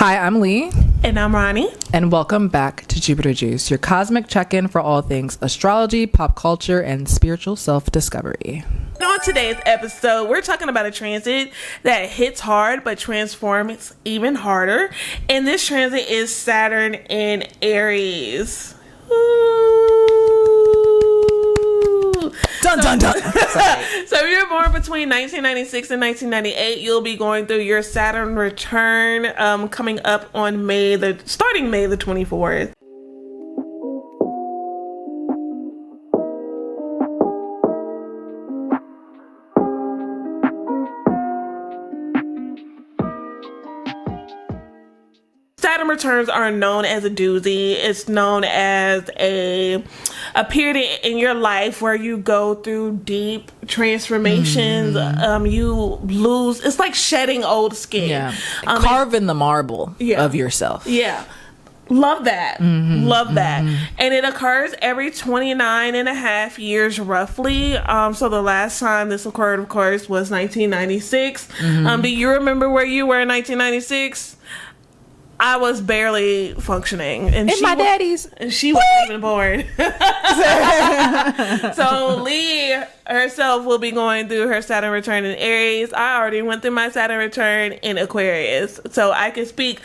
Hi, I'm Lee. And I'm Rhonnie. And welcome back to Jupiter Juice, your cosmic check-in for all things astrology, pop culture, and spiritual self-discovery. On today's episode, we're talking about a transit that hits hard but transforms even harder. And this transit is Saturn in Aries. Ooh. Dun, dun, dun. So if you're born between 1996 and 1998, you'll be going through your Saturn return coming up on starting May the 24th. Saturn returns are known as a doozy. It's known as a period in your life where you go through deep transformations. You lose. It's like shedding old skin. Yeah. Carving the marble of yourself. Yeah. Love that. Love that. And it occurs every 29 and a half years roughly. So the last time this occurred, of course, was 1996. Do you remember where you were in 1996? I was barely functioning, and my daddy's, and she wasn't even born. So Lee herself will be going through her Saturn return in Aries. I already went through my Saturn return in Aquarius, so I can speak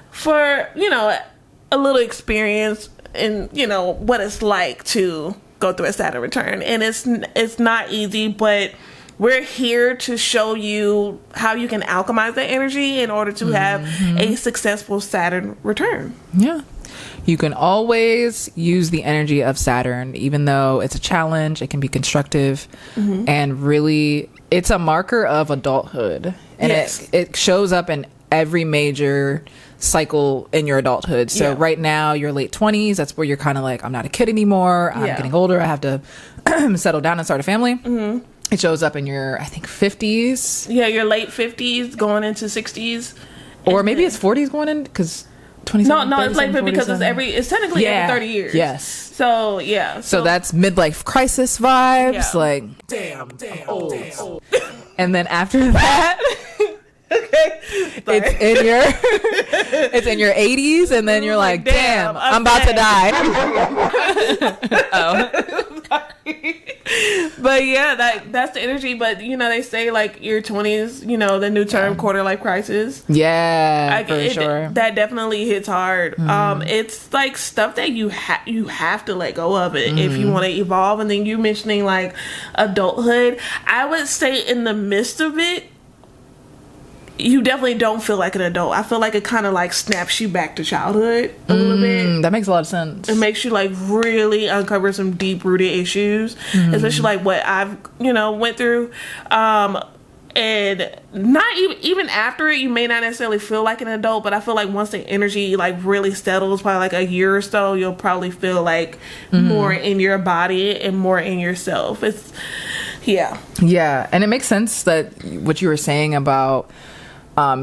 for a little experience in what it's like to go through a Saturn return, and it's not easy, but we're here to show you how you can alchemize that energy in order to have a successful Saturn return. Yeah. You can always use the energy of Saturn, even though it's a challenge, it can be constructive, and really, it's a marker of adulthood. And it shows up in every major cycle in your adulthood. So right now, your late 20s, that's where you're kind of like, I'm not a kid anymore. I'm getting older. I have to settle down and start a family. It shows up in your, I think, 50s. Yeah, your late 50s going into 60s. Or maybe it's 40s going in, because 27. No, it's like because it's technically every 30 years. Yes. So, yeah. So that's midlife crisis vibes. Yeah. Like, damn, old. And then after that, it's in your 80s, and then you're like, damn, I'm about to die. But yeah, that's the energy. But they say like your 20s, the new term, quarter life crisis. Yeah, for sure. That definitely hits hard. It's like stuff that you have to let go of it if you want to evolve. And then you mentioning like adulthood, I would say in the midst of it, you definitely don't feel like an adult. I feel like it kind of like snaps you back to childhood a little bit. That makes a lot of sense. It makes you like really uncover some deep rooted issues, especially like what I've went through. And not even after it, you may not necessarily feel like an adult, but I feel like once the energy like really settles, probably like a year or so, you'll probably feel like more in your body and more in yourself. Yeah, and it makes sense that what you were saying about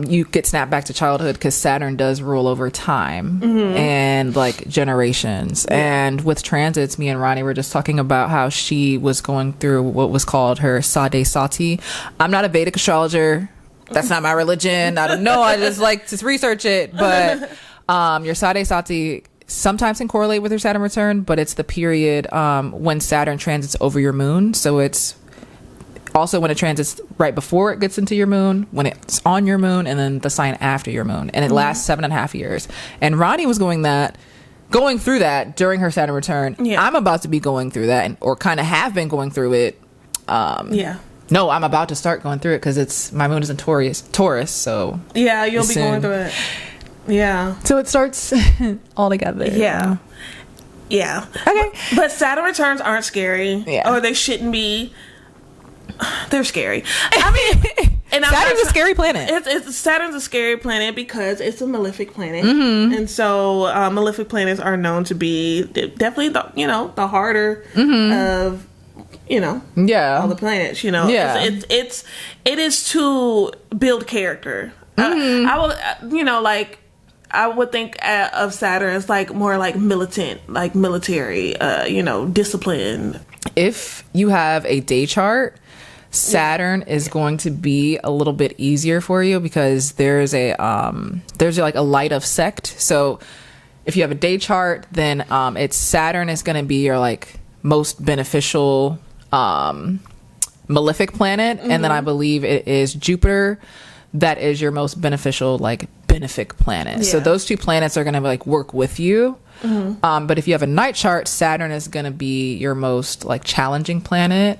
you get snapped back to childhood, because Saturn does rule over time and like generations. And with transits, me and Rhonnie were just talking about how she was going through what was called her Sade Sati. I'm not a Vedic astrologer. That's not my religion. I don't know. I just like to research it. But your Sade Sati sometimes can correlate with your Saturn return, but it's the period when Saturn transits over your moon. So it's also when it transits right before it gets into your moon, when it's on your moon, and then the sign after your moon, and it lasts 7.5 years. And Rhonnie was going through that during her Saturn return. I'm about to be going through that, or kind of have been going through it. No, I'm about to start going through it, because my moon is in Taurus. So you'll be going through it. So it starts all together. Yeah. Okay. But Saturn returns aren't scary, or they shouldn't be. They're scary. I mean, and Saturn's a scary planet. Saturn's a scary planet because it's a malefic planet, and so malefic planets are known to be definitely the harder of all the planets. It is to build character. I would think of Saturn as like more like militant, like military, discipline. If you have a day chart, Saturn is going to be a little bit easier for you because there's like a light of sect. So if you have a day chart, then it's Saturn is going to be your like most beneficial malefic planet, and then I believe it is Jupiter that is your most beneficial like benefic planet. So those two planets are going to like work with you. But if you have a night chart, Saturn is going to be your most like challenging planet,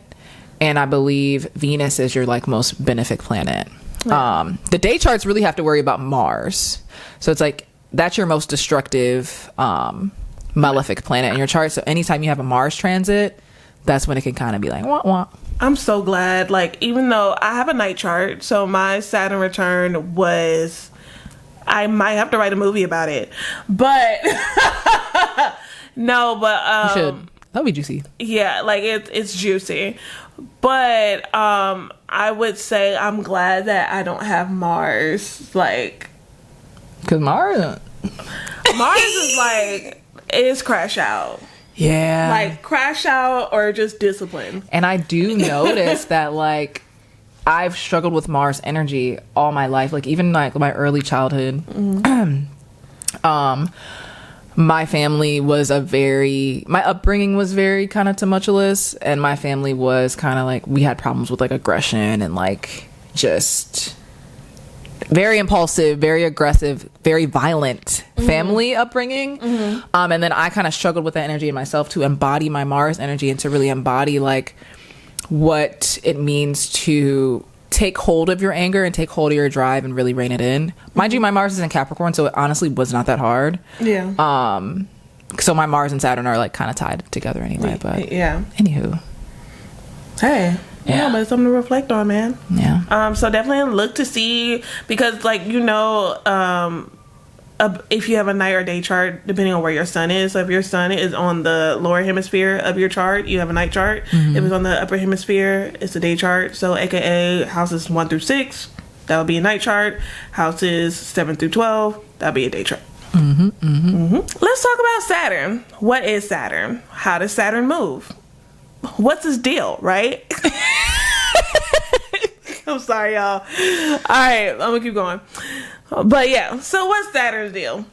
and I believe Venus is your like most benefic planet. The day charts really have to worry about Mars, so it's like that's your most destructive malefic planet in your chart. So anytime you have a Mars transit, that's when it can kind of be like wah wah. I'm so glad, like, even though I have a night chart, so my Saturn return was, I might have to write a movie about it, but no, but you should. That'll be juicy. Yeah, like it's juicy, but I would say I'm glad that I don't have Mars, like, because Mars is like, it's crash out. Yeah. Like crash out or just discipline. And I do notice that like I've struggled with Mars energy all my life. Like even like my early childhood. My family was my upbringing was very kind of tumultuous, and my family was kind of like, we had problems with like aggression and like just very impulsive, very aggressive, very violent family upbringing. And then I kind of struggled with that energy in myself to embody my Mars energy and to really embody like what it means to take hold of your anger and take hold of your drive and really rein it in. Mind you, my Mars is in Capricorn, so it honestly was not that hard. Yeah. So my Mars and Saturn are like kind of tied together anyway, but yeah. Anywho. Hey. Yeah, but it's something to reflect on, man. Yeah. So definitely look to see, because like, you know, if you have a night or day chart, depending on where your sun is. So if your sun is on the lower hemisphere of your chart, you have a night chart. If it's on the upper hemisphere, it's a day chart. So aka houses 1 through 6, that would be a night chart. Houses 7 through 12, that would be a day chart. Let's talk about Saturn. What is Saturn? How does Saturn move? What's his deal, right? I'm sorry, y'all. All right, I'm gonna keep going. But yeah, so what's Saturn's deal?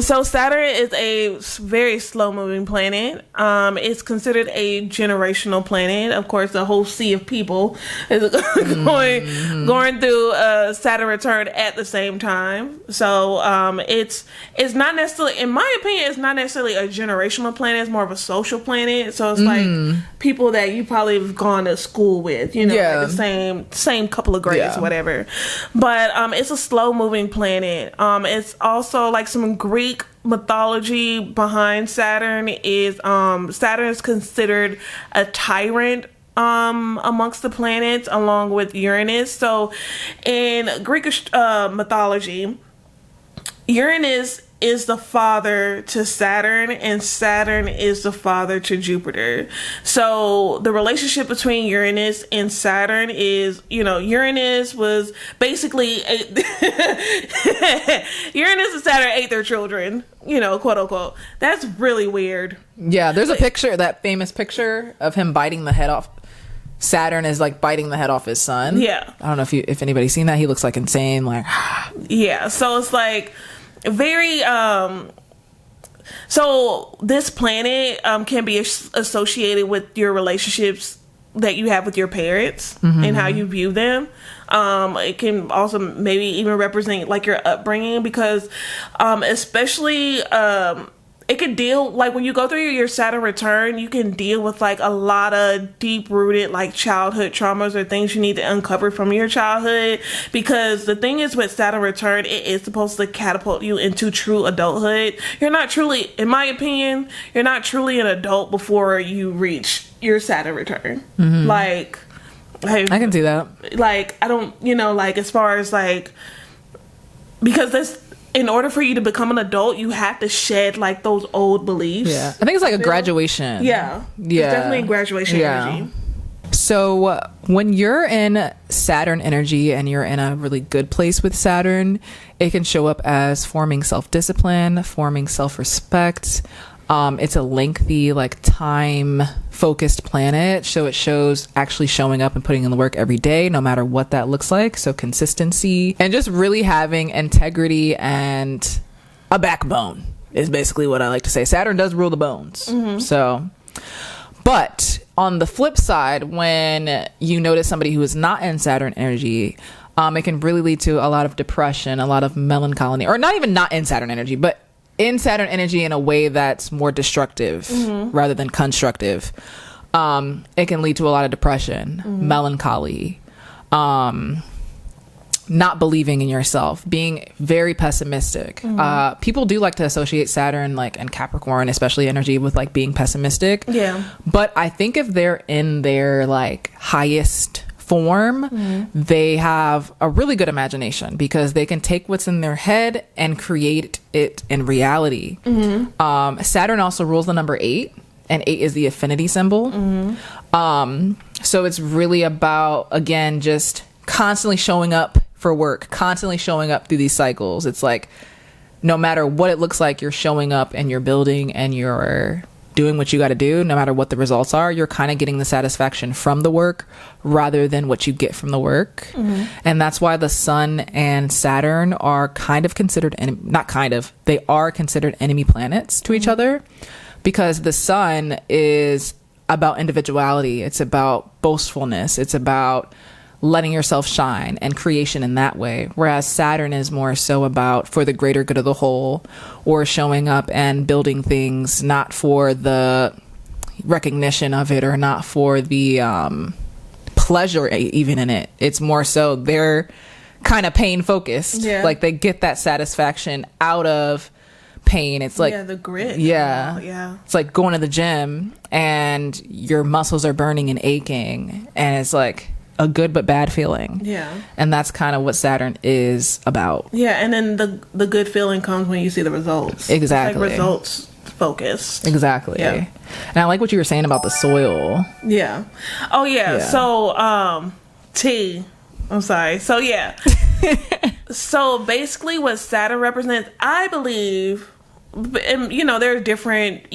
So Saturn is a very slow-moving planet. It's considered a generational planet. Of course, the whole sea of people is going through Saturn return at the same time. So it's not necessarily, in my opinion, it's not necessarily a generational planet. It's more of a social planet. So it's like people that you probably have gone to school with, you know, like the same couple of grades, whatever. But it's a slow-moving planet. It's also like some Greek mythology behind Saturn is Saturn is considered a tyrant amongst the planets along with Uranus. So in Greek mythology, Uranus is the father to Saturn, and Saturn is the father to Jupiter. So the relationship between Uranus and Saturn is, you know, Uranus was basically Uranus and Saturn ate their children, you know, quote unquote. That's really weird. Yeah, there's a picture, that famous picture of him biting the head off. Saturn is like biting the head off his son. Yeah. I don't know if anybody's seen that. He looks like insane, like yeah, so it's like very so this planet can be associated with your relationships that you have with your parents and how you view them. It can also maybe even represent like your upbringing, because especially it can deal, like when you go through your Saturn return, you can deal with like a lot of deep rooted like childhood traumas or things you need to uncover from your childhood. Because the thing is with Saturn return, it is supposed to catapult you into true adulthood. You're not truly, in my opinion, you're not truly an adult before you reach your Saturn return. Like, I can see that. Like, I don't, you know, like as far as like, because this, in order for you to become an adult, you have to shed like those old beliefs. Yeah, I think it's like a graduation. Yeah, it's definitely a graduation energy. So when you're in Saturn energy and you're in a really good place with Saturn, it can show up as forming self-discipline, forming self-respect, It's a lengthy, like, time focused planet. So it shows actually showing up and putting in the work every day, no matter what that looks like. So consistency and just really having integrity and a backbone is basically what I like to say. Saturn does rule the bones. So, but on the flip side, when you notice somebody who is not in Saturn energy, it can really lead to a lot of depression, a lot of melancholy, or not even not in Saturn energy, but in Saturn energy in a way that's more destructive rather than constructive. It can lead to a lot of depression, melancholy, not believing in yourself, being very pessimistic. People do like to associate Saturn, like, and Capricorn, especially energy, with like being pessimistic. Yeah. But I think if they're in their like highest form, they have a really good imagination because they can take what's in their head and create it in reality. Saturn also rules the number 8, and 8 is the affinity symbol. So it's really about, again, just constantly showing up for work, constantly showing up through these cycles. It's like, no matter what it looks like, you're showing up and you're building and you're doing what you got to do. No matter what the results are, you're kind of getting the satisfaction from the work rather than what you get from the work. And that's why the Sun and Saturn are kind of considered they are considered enemy planets to each other, because the Sun is about individuality, it's about boastfulness, it's about letting yourself shine and creation in that way, whereas Saturn is more so about for the greater good of the whole, or showing up and building things not for the recognition of it or not for the pleasure even in it. It's more so they're kind of pain focused. Like they get that satisfaction out of pain. It's like the grit. It's like going to the gym and your muscles are burning and aching, and it's like a good but bad feeling. And that's kind of what Saturn is about. And then the good feeling comes when you see the results. Exactly. It's like results focused. Exactly. And I like what you were saying about the soil. So I'm sorry. So so basically what Saturn represents, I believe, and there are different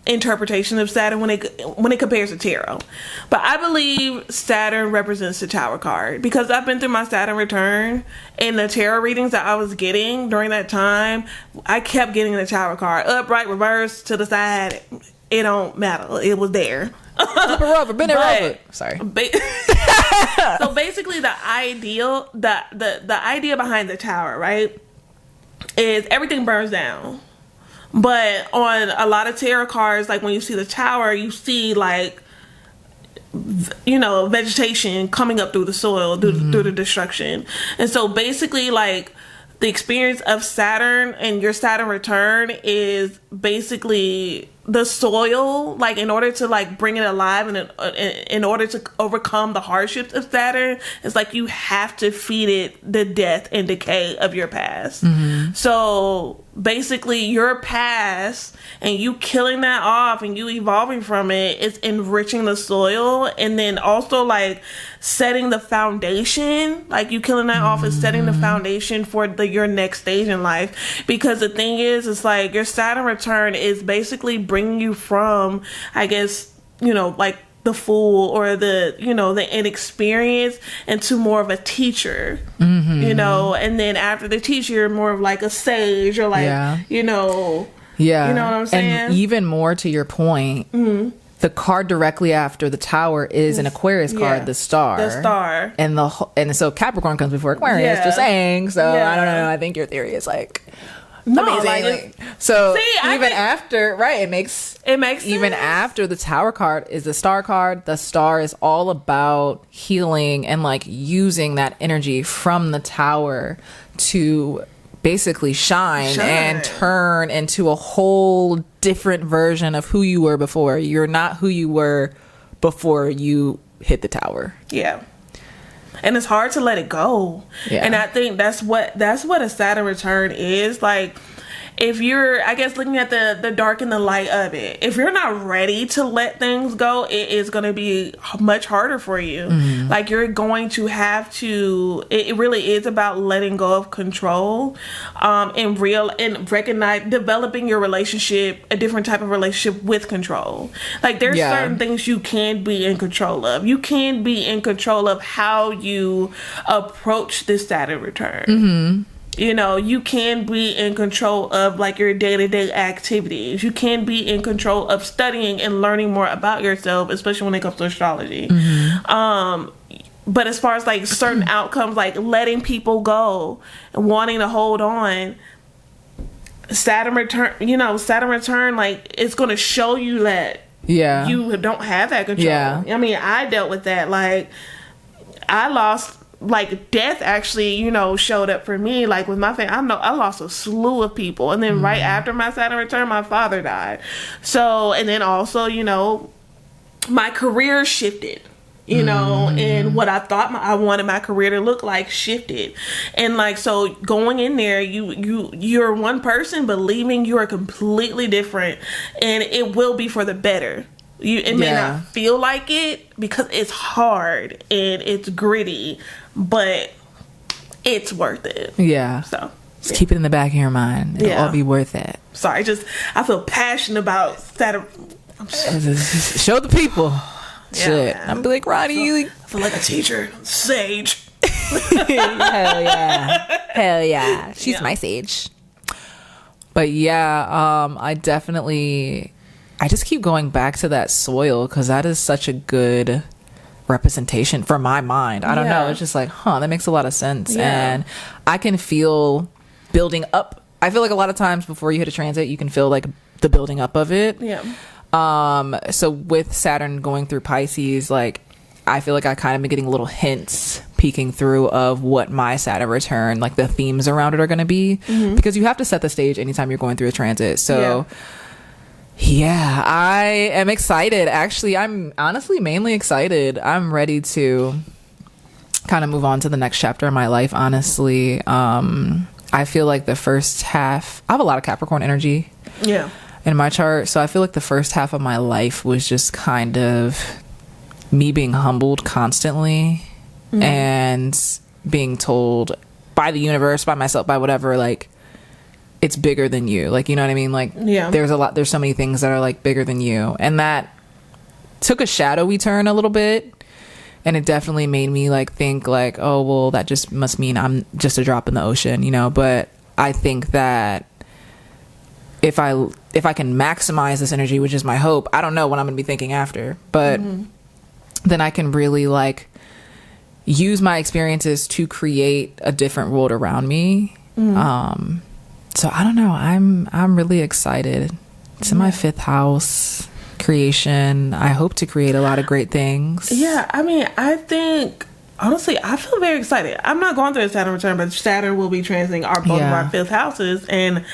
interpretation of Saturn when it compares to tarot, but I believe Saturn represents the Tower card, because I've been through my Saturn return, and the tarot readings that I was getting during that time, I kept getting the Tower card, upright, reverse, to the side. It don't matter, it was there. Bend it over. Sorry. So basically the idea behind the Tower, right, is everything burns down. But on a lot of tarot cards, like when you see the Tower, you see like, vegetation coming up through the soil, through the destruction. And so basically, like, the experience of Saturn and your Saturn return is basically the soil, like, in order to like bring it alive and in order to overcome the hardships of Saturn, it's like you have to feed it the death and decay of your past. So basically your past and you killing that off and you evolving from it is enriching the soil, and then also like setting the foundation, like you killing that off is setting the foundation for your next stage in life. Because the thing is, it's like your Saturn return is basically bringing you from, I guess, like the fool or the inexperienced into more of a teacher, and then after the teacher, you're more of like a sage, or like, you know what I'm saying? And even more to your point, the card directly after the Tower is an Aquarius card, the Star. The Star. And so Capricorn comes before Aquarius, just saying. So I don't know. I think your theory is like amazing. Like so even after, right, it makes even sense. After the Tower card is the Star card. The Star is all about healing and like using that energy from the Tower to basically shine and turn into a whole different version of who you were before. You're not who you were before you hit the Tower. And it's hard to let it go. And I think that's what a Saturn return is. Like, if you're, I guess, looking at the dark and the light of it, if you're not ready to let things go, it is going to be much harder for you. Like, you're going to have to, it really is about letting go of control, and recognize, developing your relationship, a different type of relationship with control. Like, there's certain things you can be in control of. You can be in control of how you approach this Saturn return. You know, you can be in control of, like, your day-to-day activities. You can be in control of studying and learning more about yourself, especially when it comes to astrology. But as far as, like, certain outcomes, like letting people go and wanting to hold on, Saturn return, like, it's going to show you that you don't have that control. I mean, I dealt with that. Like, I lost, like, death actually, you know, showed up for me. Like, with my family, I lost a slew of people. And then right after my Saturn return, my father died. So, and then also, you know, my career shifted. You know, and what I thought I wanted my career to look like shifted. And, like, so going in there, you're one person, but leaving, you are completely different. And it will be for the better. It may not feel like it because it's hard and it's gritty, but it's worth it. So just keep it in the back of your mind. It'll all be worth it. Sorry, I feel passionate about Saturn. Show the people. Shit. Man. I'm like, Rhonnie, I feel like a teacher. Sage. Hell yeah. She's my sage. But I just keep going back to that soil because that is such a good representation for my mind. I don't know. It's just like, that makes a lot of sense. And I can feel building up. I feel like a lot of times before you hit a transit, you can feel like the building up of it. So with Saturn going through Pisces, like, I feel like I kind of been getting little hints peeking through of what my Saturn return, like the themes around it are going to be, because you have to set the stage anytime you're going through a transit. So I am excited. Actually, I'm honestly mainly excited. I'm ready to kind of move on to the next chapter of my life. Honestly, I feel like the first half, I have a lot of Capricorn energy. In my chart, so I feel like the first half of my life was just kind of me being humbled constantly and being told by the universe, by myself, by whatever, like, it's bigger than you, like, you know what I mean, like, there's so many things that are, like, bigger than you, and that took a shadowy turn a little bit, and it definitely made me, like, think, like, oh, well, that just must mean I'm just a drop in the ocean, you know. But I think that if I can maximize this energy, which is my hope, I don't know what I'm going to be thinking after, but then I can really, like, use my experiences to create a different world around me. So I don't know. I'm really excited. It's in my 5th house, creation. I hope to create a lot of great things. I mean, I think, honestly, I feel very excited. I'm not going through a Saturn return, but Saturn will be transiting both of our 5th houses, and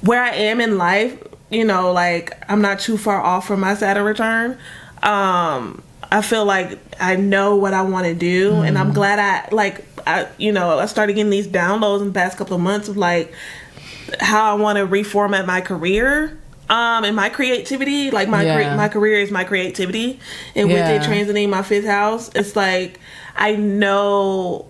where I am in life, you know, like, I'm not too far off from my Saturn return. I feel like I know what I want to do, and I'm glad I started getting these downloads in the past couple of months of, like, how I want to reformat my career. And my creativity, like, my career is my creativity, and with it transiting my 5th house, it's like, I know,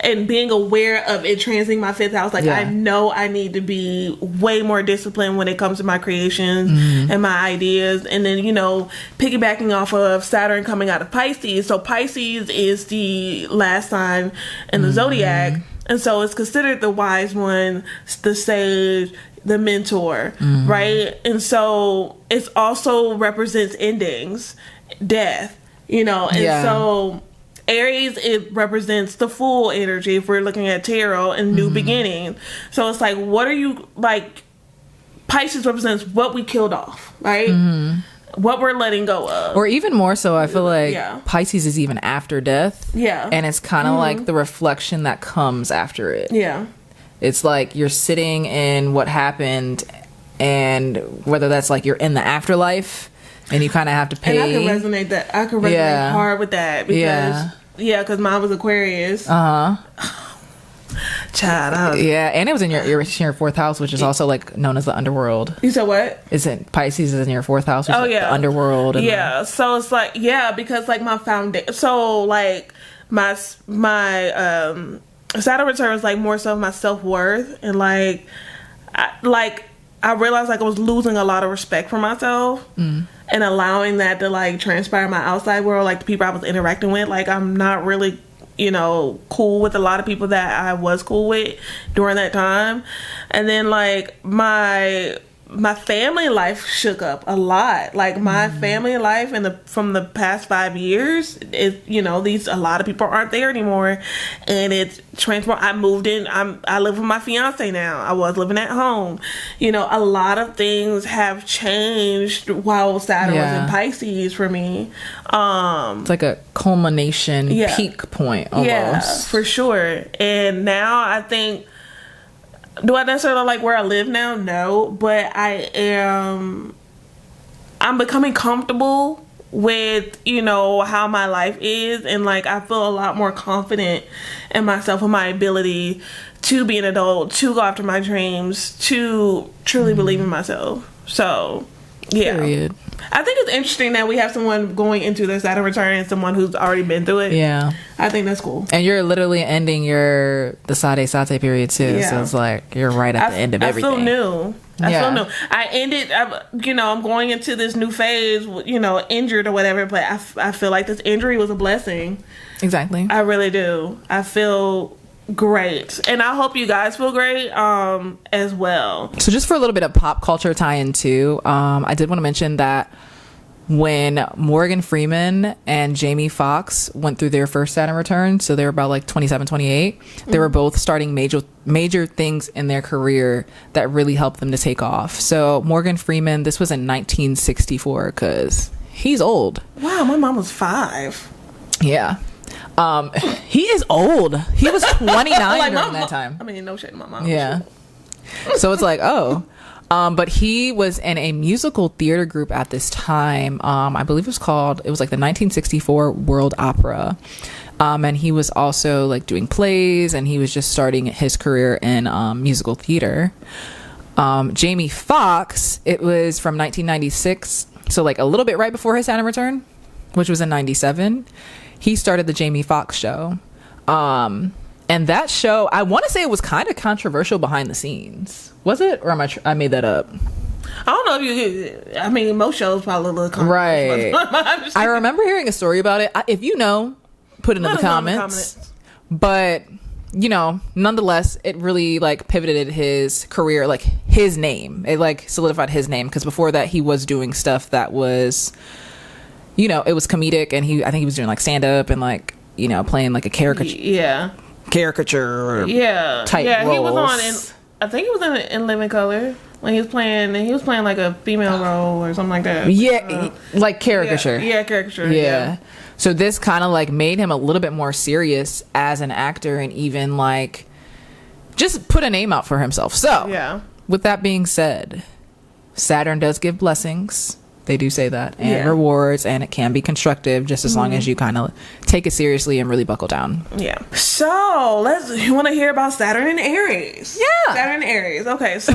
and being aware of it transiting my 5th house, like, I know I need to be way more disciplined when it comes to my creations and my ideas. And then, you know, piggybacking off of Saturn coming out of Pisces. So Pisces is the last sign in the zodiac. And so it's considered the wise one, the sage, the mentor, right? And so it also represents endings, death, you know. And so Aries, it represents the full energy if we're looking at tarot and new beginning. So it's like, what are you, like, Pisces represents what we killed off, right? What we're letting go of. Or even more so, I feel like Pisces is even after death. And it's kind of like the reflection that comes after it. It's like you're sitting in what happened, and whether that's like you're in the afterlife and you kind of have to pay. And I can resonate hard with that because because mine was Aquarius. Child. Yeah, and it was in your fourth house, which is also like known as the underworld. You said what? Isn't Pisces is in your fourth house? Which is like the underworld. And so it's like because like my foundation. So like my Saturn return is like more so my self-worth, and like I realized like I was losing a lot of respect for myself, and allowing that to like transpire in my outside world, like the people I was interacting with. Like I'm not really, cool with a lot of people that I was cool with during that time. And then like my family life shook up a lot. Like my family life from the past 5 years, a lot of people aren't there anymore, and it's transformed. I moved in. I live with my fiance now. I was living at home. A lot of things have changed while Saturn was in Pisces for me. It's like a culmination peak point almost. Yeah, for sure. And now I think, do I necessarily like where I live now? No, but I'm becoming comfortable with, how my life is, and like I feel a lot more confident in myself and my ability to be an adult, to go after my dreams, to truly believe in myself. So, yeah. Period. I think it's interesting that we have someone going into their Saturn return and someone who's already been through it. Yeah. I think that's cool. And you're literally ending the Sade period too. Yeah. So it's like you're right at the end of everything. I feel new. I feel new. I'm going into this new phase, injured or whatever, but I feel like this injury was a blessing. Exactly. I really do. I feel great, and I hope you guys feel great as well. So just for a little bit of pop culture tie-in too, I did want to mention that when Morgan Freeman and Jamie Foxx went through their first Saturn return, so they were about like 27, 28, they were both starting major things in their career that really helped them to take off. So Morgan Freeman, this was in 1964, because he's old. Wow, my mom was 5. Yeah. He is old. He was 29 like during that time. I mean, no shit, my mom. Yeah. So it's like, but he was in a musical theater group at this time. I believe it was like the 1964 World Opera. And he was also like doing plays, and he was just starting his career in musical theater. Jamie Foxx, it was from 1996. So like a little bit right before his Saturn return, which was in 97. He started the Jamie Foxx show. And that show, I want to say it was kind of controversial behind the scenes. Was it? Or I made that up? I don't know if most shows probably a little controversial. Right. I remember hearing a story about it. If you know, put it in the comments. But, nonetheless, it really like pivoted his career, like his name. It like solidified his name, because before that he was doing stuff that was, it was comedic, and I think he was doing like stand up and like, playing like a caricature. Yeah. Caricature. Type roles. He was I think he was in Living Color when he was playing like a female role or something like that. Yeah, like caricature. Yeah, caricature. Yeah. So this kind of like made him a little bit more serious as an actor, and even like just put a name out for himself. So yeah. With that being said, Saturn does give blessings. They do say that, and rewards, and it can be constructive just as long as you kind of take it seriously and really buckle down. Yeah. So you want to hear about Saturn and Aries? Yeah. Saturn and Aries. Okay. So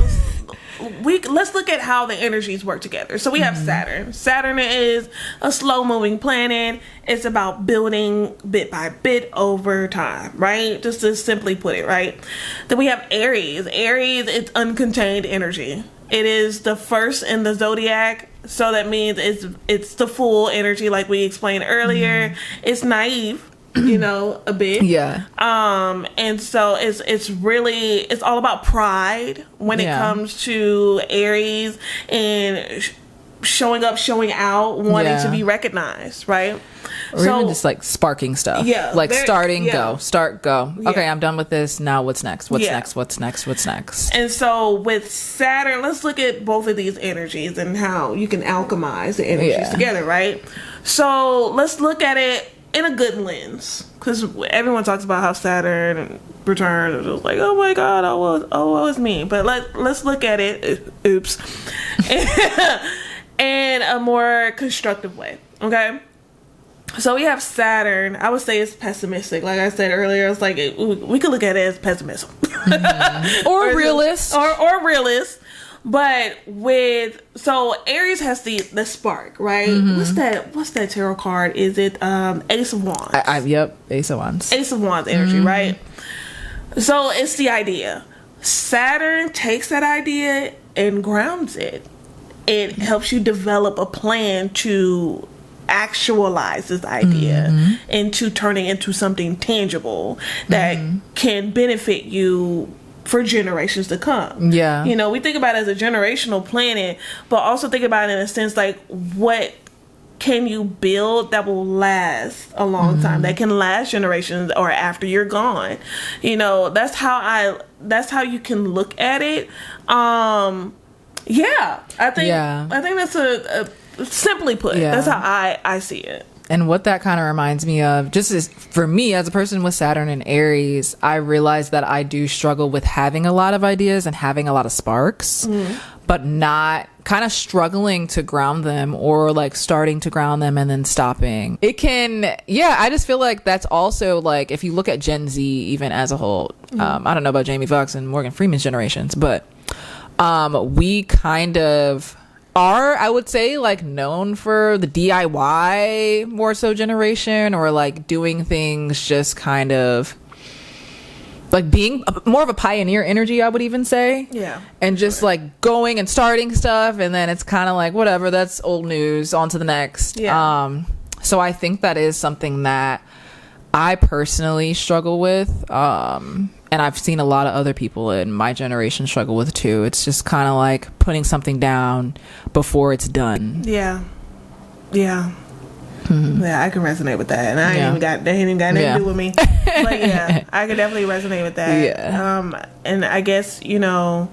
let's look at how the energies work together. So we have Saturn. Saturn is a slow moving planet. It's about building bit by bit over time, right? Just to simply put it, right? Then we have Aries. Aries, it's uncontained energy. It is the first in the zodiac. So that means it's the full energy, like we explained earlier. It's naive, a bit. Yeah. And so it's all about pride when it comes to Aries, and showing up, showing out, wanting to be recognized, right? Or even just like sparking stuff. Yeah. Like go. Start, go. Yeah. Okay, I'm done with this. Now what's next? What's next? And so with Saturn, let's look at both of these energies and how you can alchemize the energies together, right? So let's look at it in a good lens, because everyone talks about how Saturn returns. It was like, oh my God, oh, it's me. But let's look at it. Oops. In a more constructive way, okay? So we have Saturn. I would say it's pessimistic. Like I said earlier, it's like we could look at it as pessimism. or realist, or realist. But so Aries has the spark, right? What's that tarot card? Is it Ace of Wands? Yep, Ace of Wands. Ace of Wands energy, right? So it's the idea. Saturn takes that idea and grounds it. It helps you develop a plan to actualize this idea into turning into something tangible that can benefit you for generations to come. Yeah. You know, we think about it as a generational planet, but also think about it in a sense like, what can you build that will last a long time, that can last generations or after you're gone? You know, that's how you can look at it. I think that's a simply put, that's how I see it. And what that kind of reminds me of, just as for me as a person with Saturn and Aries, I realize that I do struggle with having a lot of ideas and having a lot of sparks, but not kind of struggling to ground them, or like starting to ground them and then stopping. It can, I just feel like that's also like, if you look at Gen Z even as a whole, I don't know about Jamie Foxx and Morgan Freeman's generations, but we kind of are, I would say, like known for the DIY more so generation, or like doing things just kind of like being more of a pioneer energy, I would even say. Yeah. And just like going and starting stuff, and then it's kind of like, whatever, that's old news, on to the next. Yeah. So I think that is something that I personally struggle with. And I've seen a lot of other people in my generation struggle with too. It's just kind of like putting something down before it's done. Yeah. Yeah, I can resonate with that. And that ain't even got nothing to do with me. But yeah, I can definitely resonate with that. Yeah. And I guess, you know,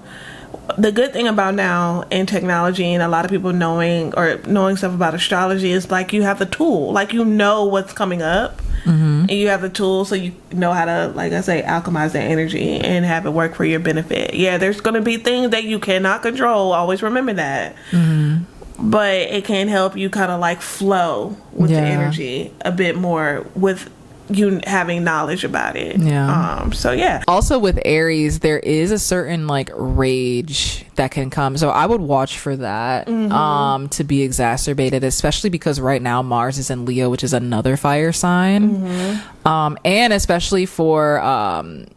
the good thing about now in technology and a lot of people knowing stuff about astrology is like, you have the tool, like, you know what's coming up. And you have the tools, so you know how to, like I say, alchemize that energy and have it work for your benefit. Yeah, there's going to be things that you cannot control. Always remember that. But it can help you kind of like flow with the energy a bit more with you having knowledge about it. Also with Aries, there is a certain like rage that can come, so I would watch for that to be exacerbated, especially because right now Mars is in Leo, which is another fire sign, and especially for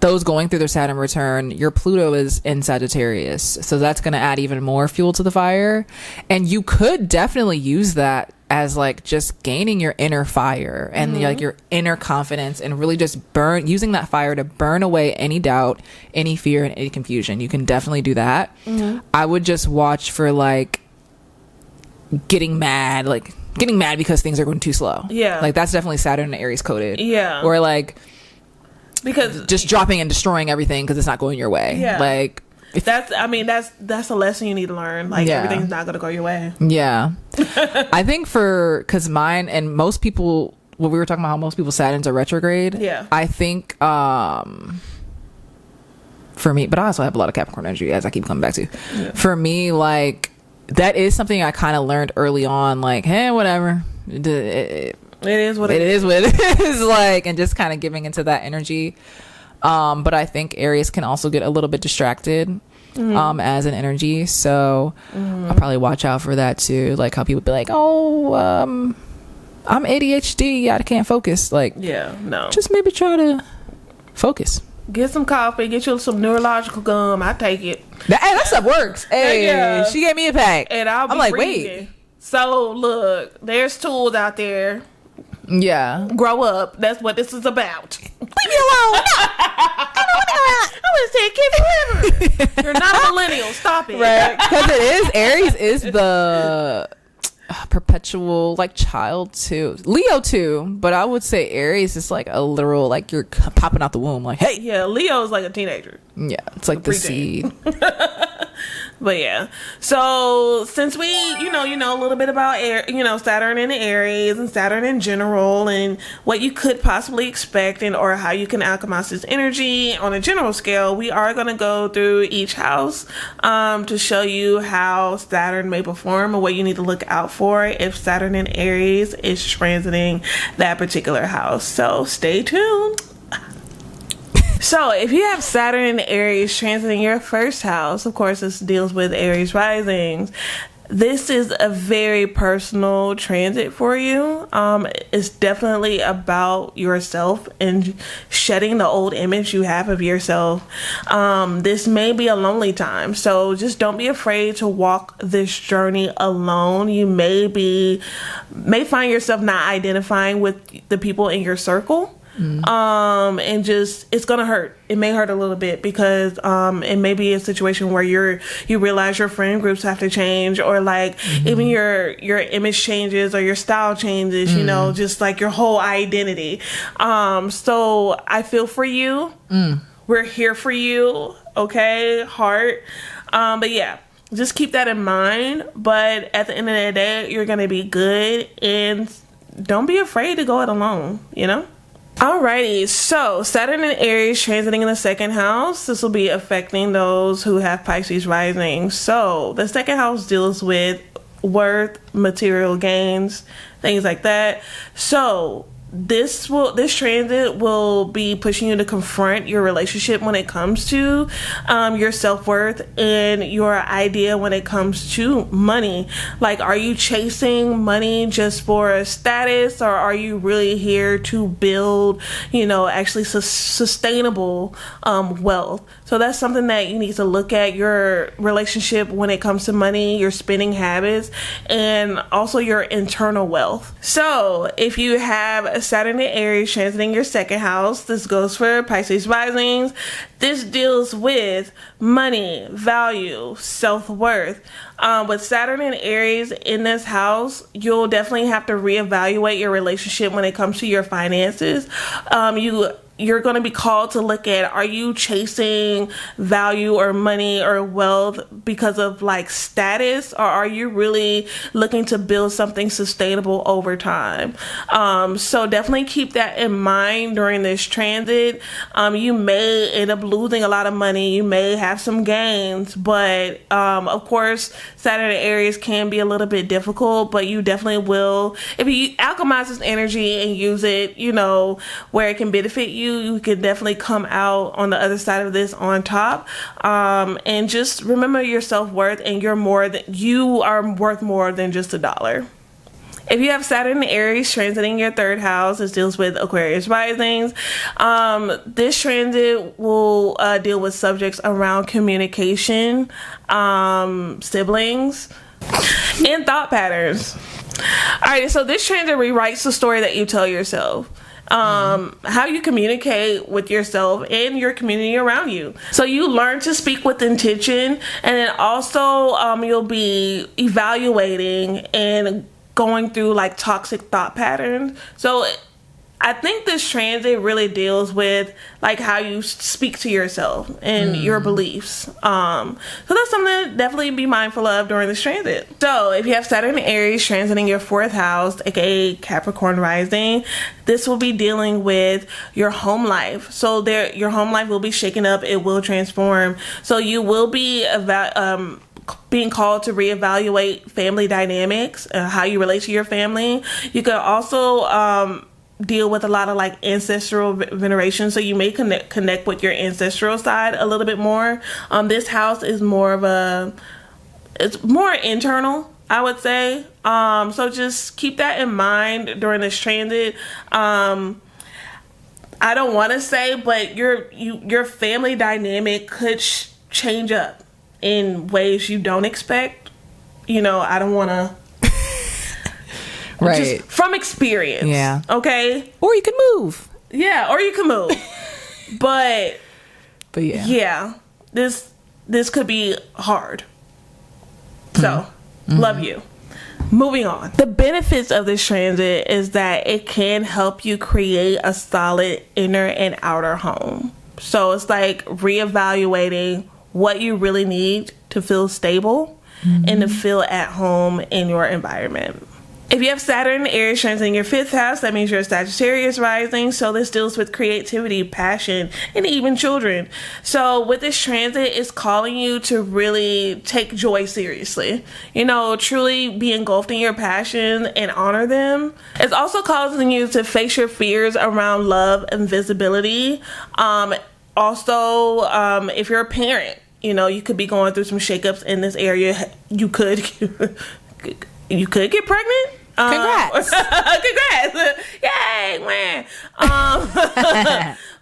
those going through their Saturn return, your Pluto is in Sagittarius, so that's going to add even more fuel to the fire. And you could definitely use that as like just gaining your inner fire and like your inner confidence, and really just using that fire to burn away any doubt, any fear, and any confusion. You can definitely do that. I would just watch for like getting mad because things are going too slow. Like that's definitely Saturn and Aries coded. Or like, because just dropping and destroying everything because it's not going your way. Like that's a lesson you need to learn. Like everything's not going to go your way. I think because mine and most people, when we were talking about how most people Saturns are retrograde, I think for me, but I also have a lot of Capricorn energy, as I keep coming back to. For me, like that is something I kind of learned early on, like, hey, whatever, it is what it is, like, and just kind of giving into that energy. But I think Aries can also get a little bit distracted as an energy, so I'll probably watch out for that too. Like how people be like, oh, I'm ADHD, I can't focus. Like, just maybe try to focus. Get some coffee, get you some neurological gum. I take it. That stuff works. Hey, she gave me a pack, and I'm like, wait. So look, there's tools out there. Grow up. That's what this is about. Leave me alone. I want to take kids forever. You're not a millennial. Stop it. Right. Because Aries is the perpetual like child too. Leo too. But I would say Aries is like a literal, like you're popping out the womb. Like, hey. Yeah, Leo is like a teenager. Yeah. It's like the seed. But yeah, so since we, you know a little bit about Saturn and Aries and Saturn in general and what you could possibly expect or how you can alchemize this energy on a general scale, we are going to go through each house to show you how Saturn may perform and what you need to look out for if Saturn in Aries is transiting that particular house. So stay tuned. So if you have Saturn and Aries transiting your first house, of course this deals with Aries risings, this is a very personal transit for you. It's definitely about yourself and shedding the old image you have of yourself. This may be a lonely time, so just don't be afraid to walk this journey alone. You may find yourself not identifying with the people in your circle. And just, it's gonna hurt. It may hurt a little bit because it may be a situation where you realize your friend groups have to change, or like even your image changes or your style changes, you know, just like your whole identity. So I feel for you. We're here for you, okay, heart. But yeah, just keep that in mind. But at the end of the day, you're gonna be good, and don't be afraid to go it alone, you know? Alrighty, so Saturn and Aries transiting in the second house. This will be affecting those who have Pisces rising. So the second house deals with worth, material gains, things like that. So this transit will be pushing you to confront your relationship when it comes to your self-worth and your idea when it comes to money. Like, are you chasing money just for a status, or are you really here to build, you know, actually sustainable wealth? So that's something that you need to look at, your relationship when it comes to money, your spending habits, and also your internal wealth. So if you have Saturn and Aries transiting your second house, this goes for Pisces risings. This deals with money, value, self-worth. With Saturn and Aries in this house, you'll definitely have to reevaluate your relationship when it comes to your finances. You're going to be called to look at, are you chasing value or money or wealth because of like status, or are you really looking to build something sustainable over time? So definitely keep that in mind during this transit. You may end up losing a lot of money. You may have some gains, but of course, Saturn and Aries can be a little bit difficult, but you definitely will, if you alchemize this energy and use it, you know, where it can benefit you, you can definitely come out on the other side of this on top. And just remember your self-worth, and you are worth more than just $1. If you have Saturn and Aries transiting your third house, this deals with Aquarius risings. This transit will deal with subjects around communication, siblings, and thought patterns. All right, so this transit rewrites the story that you tell yourself. How you communicate with yourself and your community around you. So you learn to speak with intention, and then also you'll be evaluating and going through like toxic thought patterns. So I think this transit really deals with like how you speak to yourself and your beliefs. So that's something to definitely be mindful of during this transit. So if you have Saturn and Aries transiting your fourth house, aka Capricorn rising, this will be dealing with your home life. So your home life will be shaken up. It will transform. So you will be being called to reevaluate family dynamics, how you relate to your family. You can also deal with a lot of like ancestral veneration, so you may connect with your ancestral side a little bit more. This house is it's more internal, I would say. So just keep that in mind during this transit. I don't want to say, but your family dynamic could change up in ways you don't expect. You know, I don't want to. Right. Just from experience. Yeah. Okay. Or you can move. Yeah, or you can move. But yeah. Yeah. This could be hard. So, love you. Moving on. The benefits of this transit is that it can help you create a solid inner and outer home. So it's like reevaluating what you really need to feel stable and to feel at home in your environment. If you have Saturn and Aries transiting in your fifth house, that means you're a Sagittarius rising. So this deals with creativity, passion, and even children. So with this transit, it's calling you to really take joy seriously. You know, truly be engulfed in your passion and honor them. It's also causing you to face your fears around love and visibility. Also, if you're a parent, you know, you could be going through some shakeups in this area. You could get pregnant. Congrats. Congrats. Yay, man.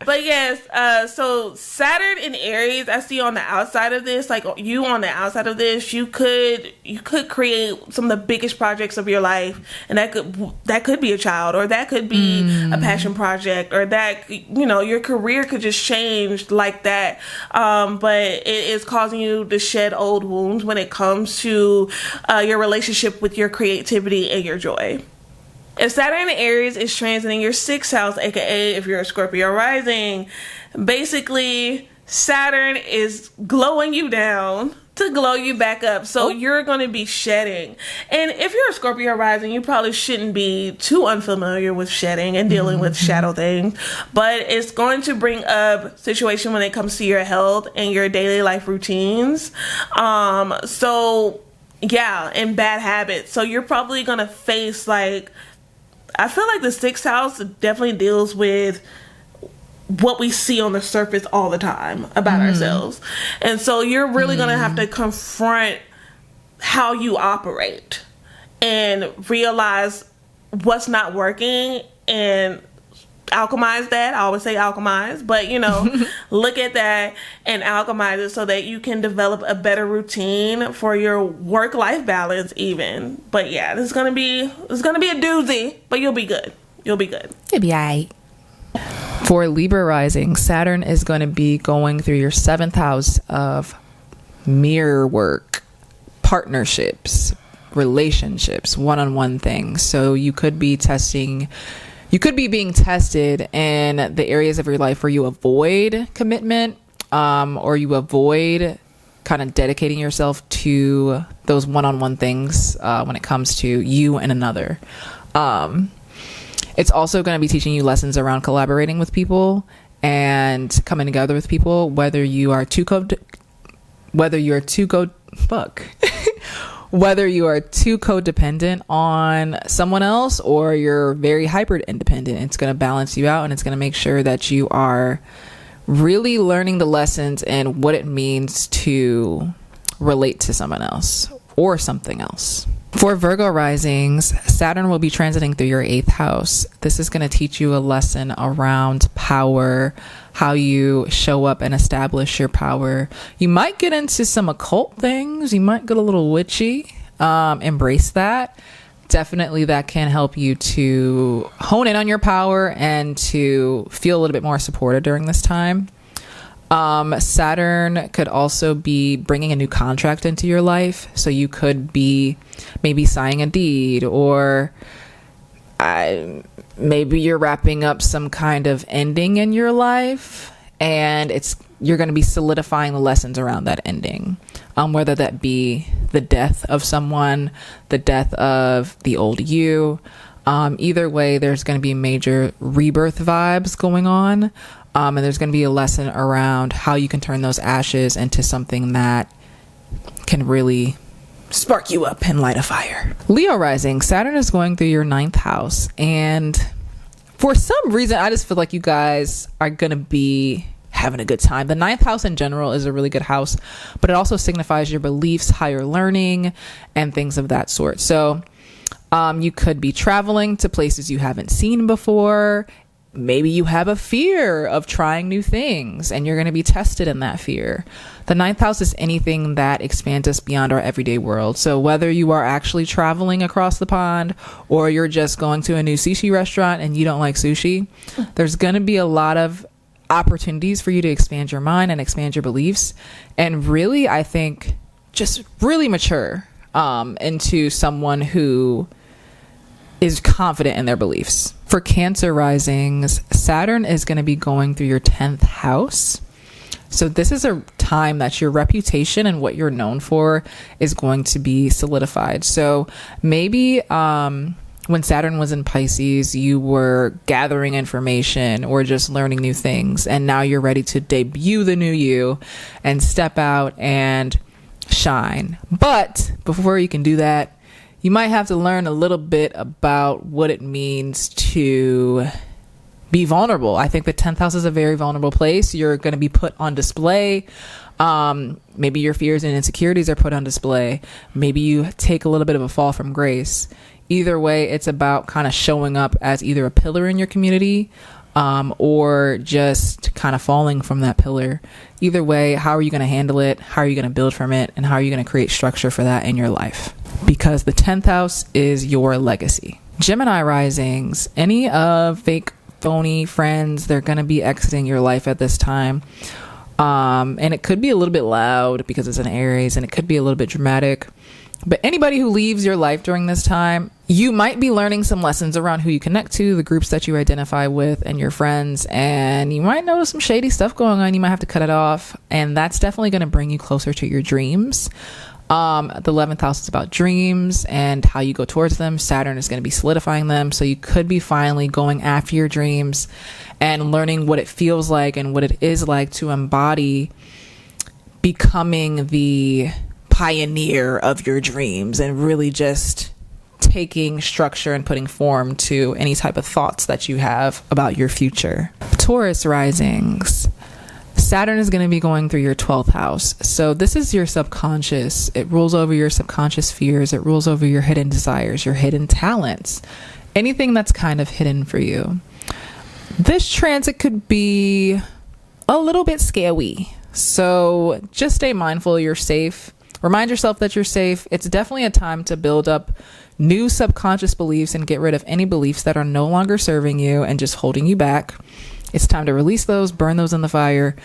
But yes, so Saturn in Aries, I see on the outside of this, like you on the outside of this, you could create some of the biggest projects of your life, and that could be a child, or that could be a passion project, or that, you know, your career could just change like that. But it is causing you to shed old wounds when it comes to your relationship with your creativity and your joy. If Saturn in Aries is transiting your 6th house, aka if you're a Scorpio rising, basically Saturn is glowing you down to glow you back up. So you're going to be shedding. And if you're a Scorpio rising, you probably shouldn't be too unfamiliar with shedding and dealing with shadow things. But it's going to bring up situation when it comes to your health and your daily life routines. So yeah, and bad habits. So you're probably going to face, like, I feel like the 6th house definitely deals with what we see on the surface all the time about ourselves. And so you're really going to have to confront how you operate and realize what's not working and alchemize that. I always say alchemize, but, you know, look at that and alchemize it so that you can develop a better routine for your work-life balance even. But yeah, it's gonna be a doozy, but you'll be good. You'll be good. You'll be all right. For Libra rising, Saturn is going to be going through your 7th house of mirror work, partnerships, relationships, one-on-one things. So you could be being tested in the areas of your life where you avoid commitment, or you avoid kind of dedicating yourself to those one-on-one things when it comes to you and another. It's also going to be teaching you lessons around collaborating with people and coming together with people, whether you are too codependent on someone else or you're very hyper independent. It's going to balance you out, and it's going to make sure that you are really learning the lessons and what it means to relate to someone else or something else. For Virgo risings, Saturn will be transiting through your 8th house. This is going to teach you a lesson around power, how you show up and establish your power. You might get into some occult things. You might get a little witchy. Embrace that. Definitely that can help you to hone in on your power and to feel a little bit more supported during this time. Saturn could also be bringing a new contract into your life. So you could be maybe signing a deed, or maybe you're wrapping up some kind of ending in your life, and you're going to be solidifying the lessons around that ending. Whether that be the death of someone, the death of the old you. Either way, there's going to be major rebirth vibes going on. And there's going to be a lesson around how you can turn those ashes into something that can really spark you up and light a fire. Leo rising, Saturn is going through your 9th house. And for some reason, I just feel like you guys are going to be having a good time. The 9th house in general is a really good house, but it also signifies your beliefs, higher learning, and things of that sort. So you could be traveling to places you haven't seen before. Maybe you have a fear of trying new things and you're going to be tested in that fear. The 9th house is anything that expands us beyond our everyday world. So whether you are actually traveling across the pond or you're just going to a new sushi restaurant and you don't like sushi, there's going to be a lot of opportunities for you to expand your mind and expand your beliefs. And really, I think just really mature into someone who is confident in their beliefs. For Cancer risings, Saturn is going to be going through your 10th house. So this is a time that your reputation and what you're known for is going to be solidified. So maybe when Saturn was in Pisces, you were gathering information or just learning new things. And now you're ready to debut the new you and step out and shine. But before you can do that, you might have to learn a little bit about what it means to be vulnerable. I think the 10th house is a very vulnerable place. You're going to be put on display. Maybe your fears and insecurities are put on display. Maybe you take a little bit of a fall from grace. Either way, it's about kind of showing up as either a pillar in your community, or just kind of falling from that pillar. Either way, how are you going to handle it? How are you going to build from it? And how are you going to create structure for that in your life? Because the 10th house is your legacy. Gemini risings, any of fake, phony friends, they're going to be exiting your life at this time. And it could be a little bit loud because it's an Aries, and it could be a little bit dramatic. But anybody who leaves your life during this time, you might be learning some lessons around who you connect to, the groups that you identify with, and your friends. And you might notice some shady stuff going on. You might have to cut it off. And that's definitely going to bring you closer to your dreams. The 11th house is about dreams and how you go towards them. Saturn is going to be solidifying them. So you could be finally going after your dreams and learning what it feels like and what it is like to embody becoming the pioneer of your dreams and really just taking structure and putting form to any type of thoughts that you have about your future. Taurus risings. Saturn is going to be going through your 12th house. So this is your subconscious. It rules over your subconscious fears. It rules over your hidden desires, your hidden talents, anything that's kind of hidden for you. This transit could be a little bit scary. So just stay mindful you're safe. Remind yourself that you're safe. It's definitely a time to build up new subconscious beliefs and get rid of any beliefs that are no longer serving you and just holding you back. It's time to release those, burn those in the fire,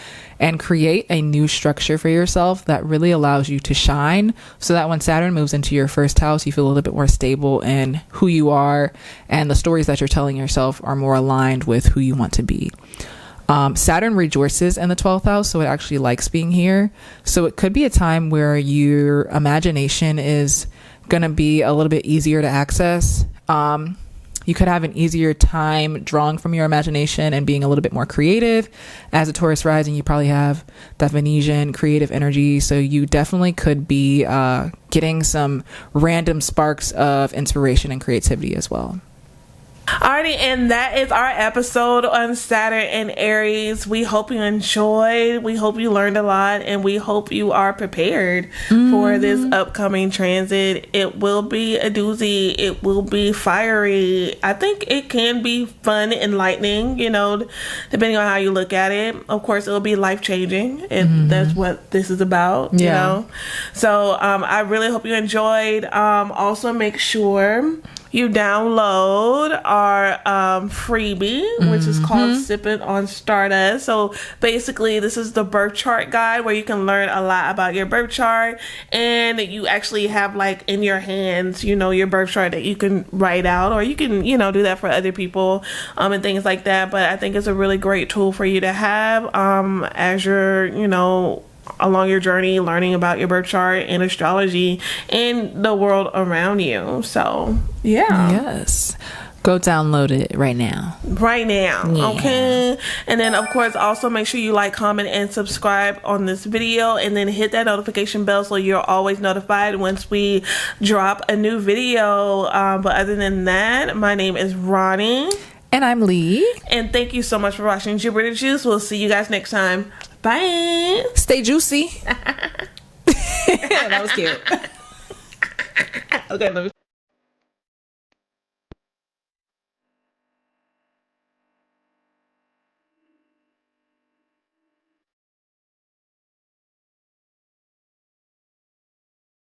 and create a new structure for yourself that really allows you to shine, so that when Saturn moves into your first house, you feel a little bit more stable in who you are, and the stories that you're telling yourself are more aligned with who you want to be. Saturn rejoices in the 12th house, so it actually likes being here. So it could be a time where your imagination is going to be a little bit easier to access. You could have an easier time drawing from your imagination and being a little bit more creative. As a Taurus rising, you probably have that Venusian creative energy. So you definitely could be getting some random sparks of inspiration and creativity as well. Alrighty, and that is our episode on Saturn and Aries. We hope you enjoyed. We hope you learned a lot, and we hope you are prepared for this upcoming transit. It will be a doozy. It will be fiery. I think it can be fun, enlightening, depending on how you look at it. Of course, it'll be life-changing, and that's what this is about, you know? So I really hope you enjoyed. Also, make sure you download our freebie, which is called Sipping on Stardust. So basically, this is the birth chart guide where you can learn a lot about your birth chart, and you actually have in your hands, your birth chart that you can write out, or you can, do that for other people and things like that. But I think it's a really great tool for you to have as you're, along your journey, learning about your birth chart and astrology and the world around you. So, yeah. Yes. Go download it right now. Yeah. Okay. And then, of course, also make sure you like, comment, and subscribe on this video, and then hit that notification bell so you're always notified once we drop a new video. But other than that, my name is Rhonnie. And I'm Lee. And thank you so much for watching Jupiter Juice. We'll see you guys next time. Bye. Stay juicy. That was cute. Okay, let me